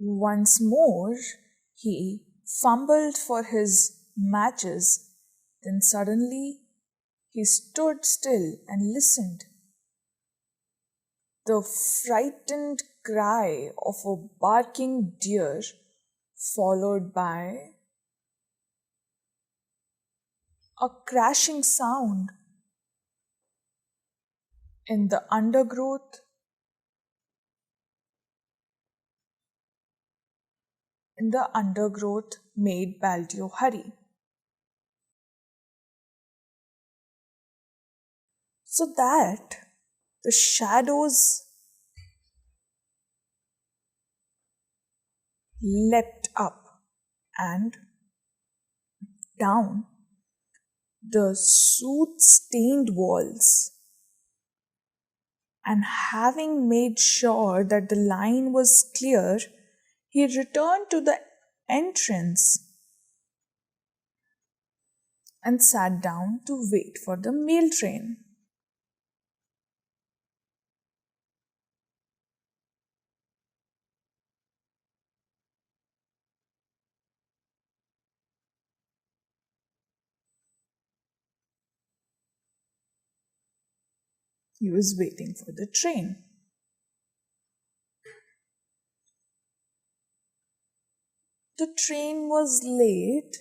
Once more, he fumbled for his matches, then suddenly he stood still and listened. The frightened cry of a barking deer, followed by a crashing sound in the undergrowth. Made Baldio hurry. So that the shadows leapt up and down the soot-stained walls, and having made sure that the line was clear, he returned to the entrance and sat down to wait for the mail train. He was waiting for the train. The train was late,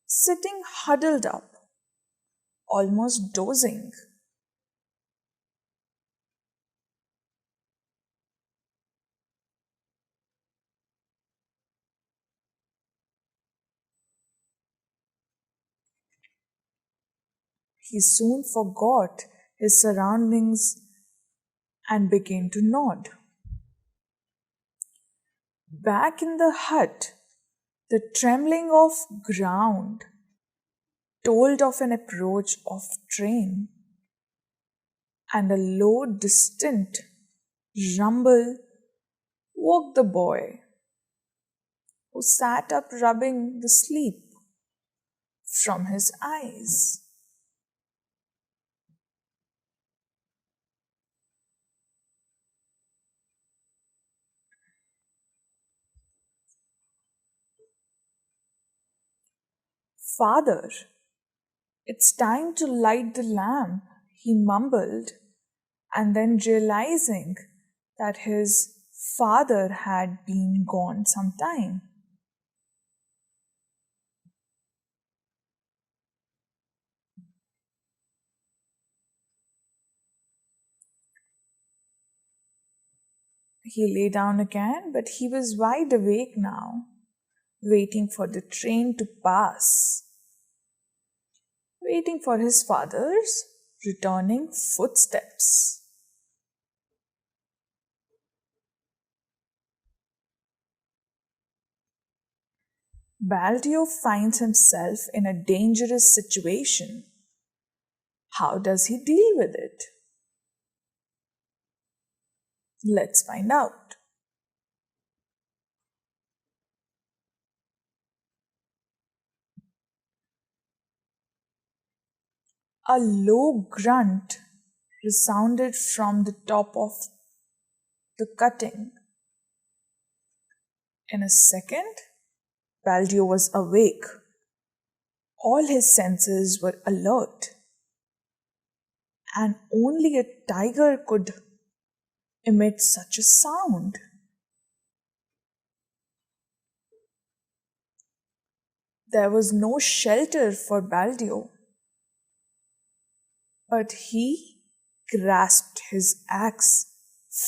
sitting huddled up, almost dozing. He soon forgot his surroundings and began to nod. Back in the hut, the trembling of ground told of an approach of train, and a low, distant rumble woke the boy, who sat up rubbing the sleep from his eyes. "Father, it's time to light the lamp," he mumbled, and then realizing that his father had been gone some time. He lay down again, but he was wide awake now, waiting for the train to pass, waiting for his father's returning footsteps. Baldio finds himself in a dangerous situation. How does he deal with it? Let's find out. A low grunt resounded from the top of the cutting. In a second, Baldio was awake. All his senses were alert, and only a tiger could emit such a sound. There was no shelter for Baldio, but he grasped his axe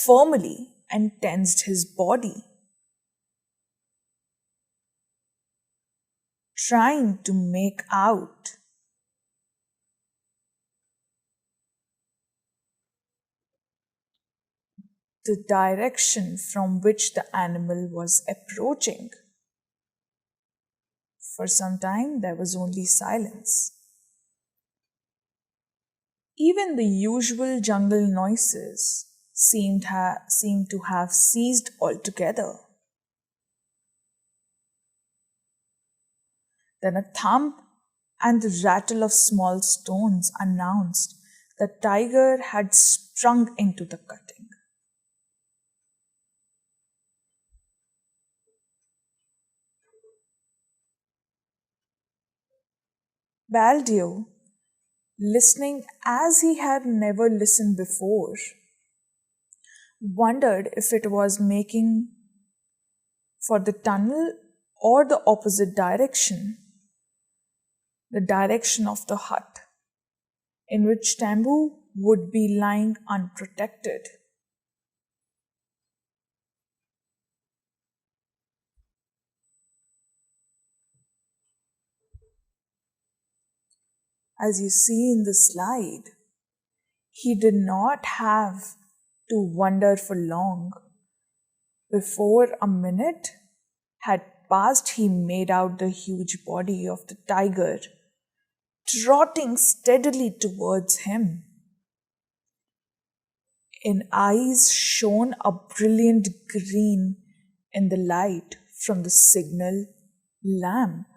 firmly and tensed his body, trying to make out the direction from which the animal was approaching. For some time, there was only silence. Even the usual jungle noises seemed to have ceased altogether. Then a thump and the rattle of small stones announced that tiger had sprung into the cutting. Baldio, listening as he had never listened before, wondered if it was making for the tunnel or the opposite direction, the direction of the hut, in which Tambu would be lying unprotected. As you see in the slide, he did not have to wonder for long. Before a minute had passed, he made out the huge body of the tiger trotting steadily towards him. In eyes shone a brilliant green in the light from the signal lamp.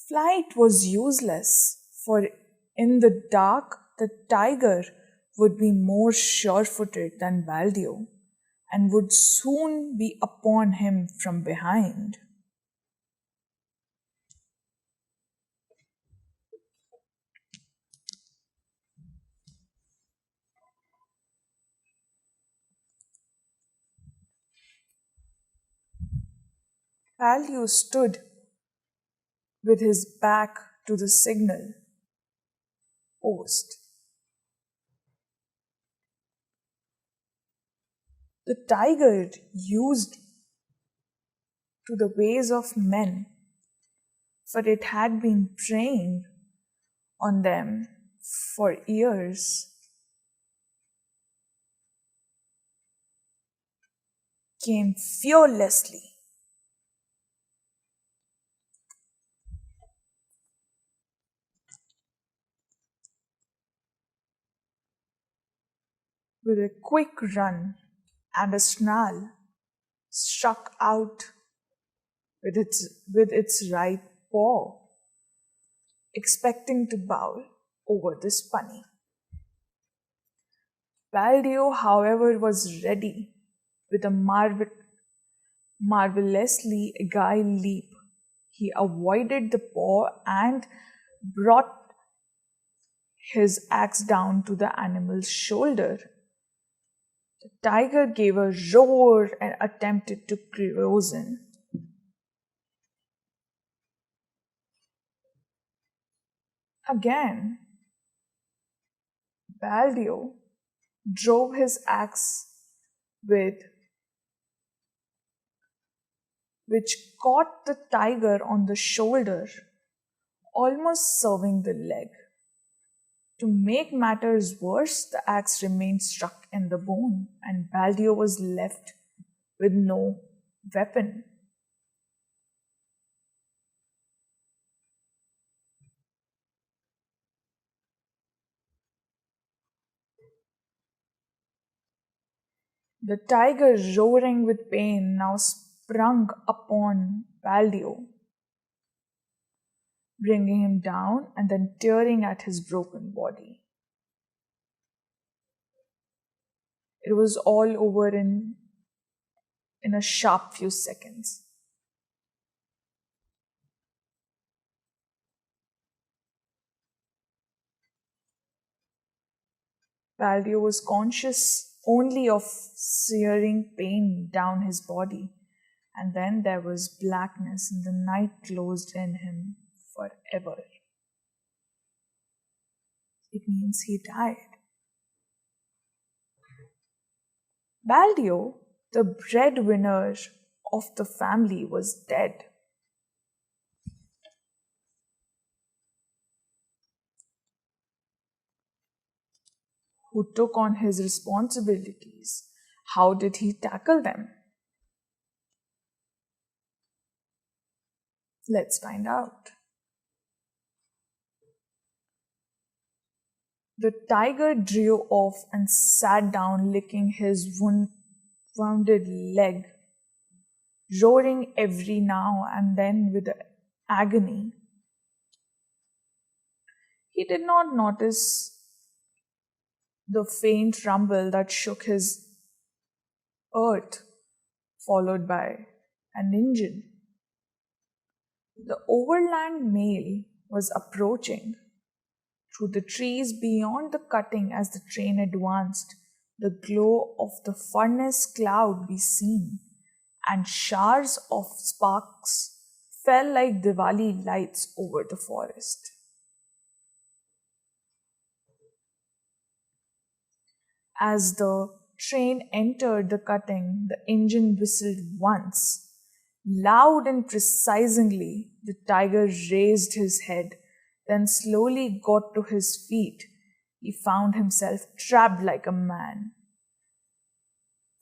Flight was useless, for in the dark the tiger would be more sure-footed than Baldio and would soon be upon him from behind. Baldio stood with his back to the signal post. The tiger used to the ways of men, for it had been trained on them for years, came fearlessly. With a quick run and a snarl, struck out with its right paw, expecting to bowl over the spunny. Baldio, however, was ready with a marvelously agile leap. He avoided the paw and brought his axe down to the animal's shoulder. The tiger gave a roar and attempted to close in. Again, Baldio drove his axe with which caught the tiger on the shoulder, almost severing the leg. To make matters worse, the axe remained stuck in the bone, and Baldio was left with no weapon. The tiger, roaring with pain, now sprung upon Baldio, bringing him down and then tearing at his broken body. It was all over in a sharp few seconds. Baldio was conscious only of searing pain down his body, and then there was blackness and the night closed in him forever. It means he died. Baldio, the breadwinner of the family, was dead. Who took on his responsibilities? How did he tackle them? Let's find out. The tiger drew off and sat down, licking his wounded leg, roaring every now and then with agony. He did not notice the faint rumble that shook his earth, followed by an engine. The overland mail was approaching. Through the trees beyond the cutting as the train advanced, the glow of the furnace cloud be seen, and showers of sparks fell like Diwali lights over the forest. As the train entered the cutting, the engine whistled once. Loud and precisely, the tiger raised his head, then slowly got to his feet. He found himself trapped like a man.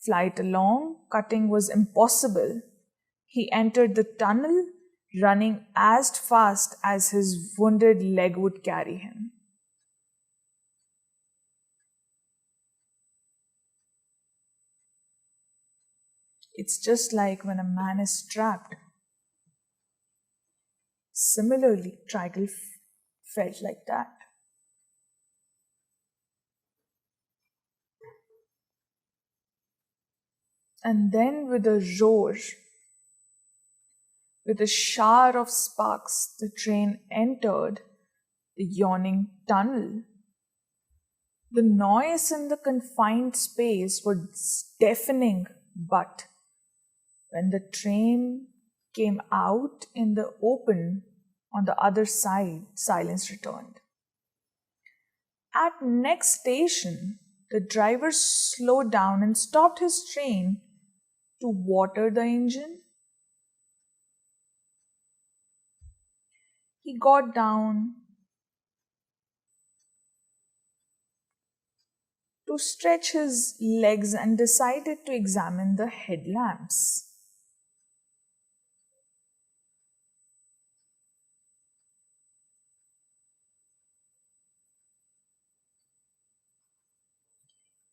Flight along cutting was impossible. He entered the tunnel, running as fast as his wounded leg would carry him. It's just like when a man is trapped. Similarly, Trigal felt like that. And then with a roar, with a shower of sparks, the train entered the yawning tunnel. The noise in the confined space was deafening, but when the train came out in the open on the other side, silence returned. At next station, the driver slowed down and stopped his train to water the engine. He got down to stretch his legs and decided to examine the headlamps.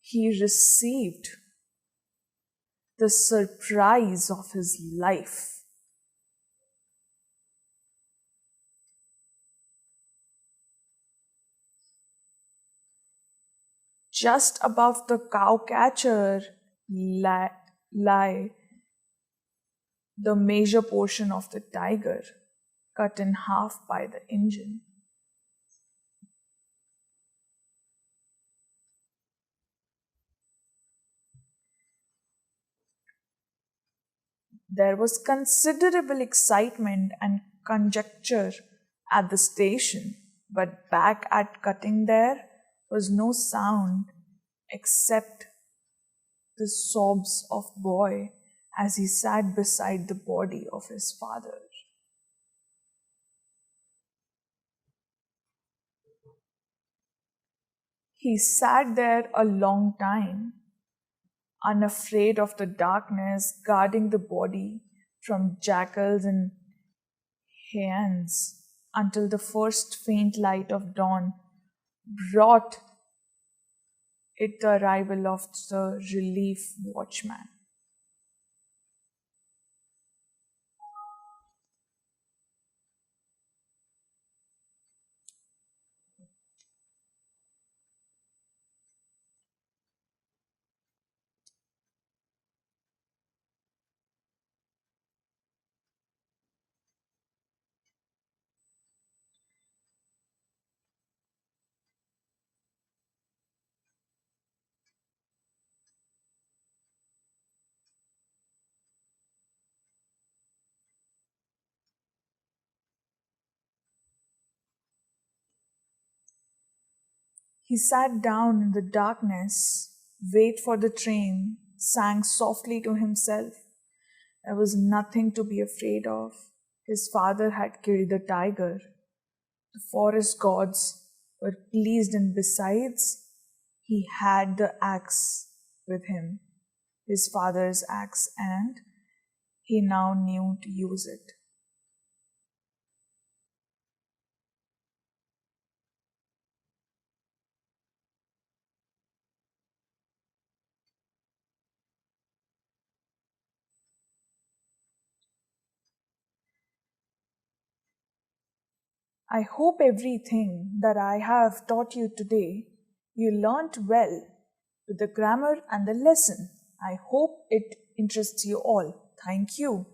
He received the surprise of his life. Just above the cowcatcher lay the major portion of the tiger, cut in half by the engine. There was considerable excitement and conjecture at the station, but back at cutting there was no sound except the sobs of boy as he sat beside the body of his father. He sat there a long time, unafraid of the darkness, guarding the body from jackals and hyæns, until the first faint light of dawn brought it the arrival of the relief watchman. He sat down in the darkness, wait for the train, sang softly to himself. There was nothing to be afraid of. His father had killed the tiger. The forest gods were pleased, and besides, he had the axe with him, his father's axe, and he now knew to use it. I hope everything that I have taught you today You learnt well with the grammar and the lesson. I hope it interests you all. Thank you.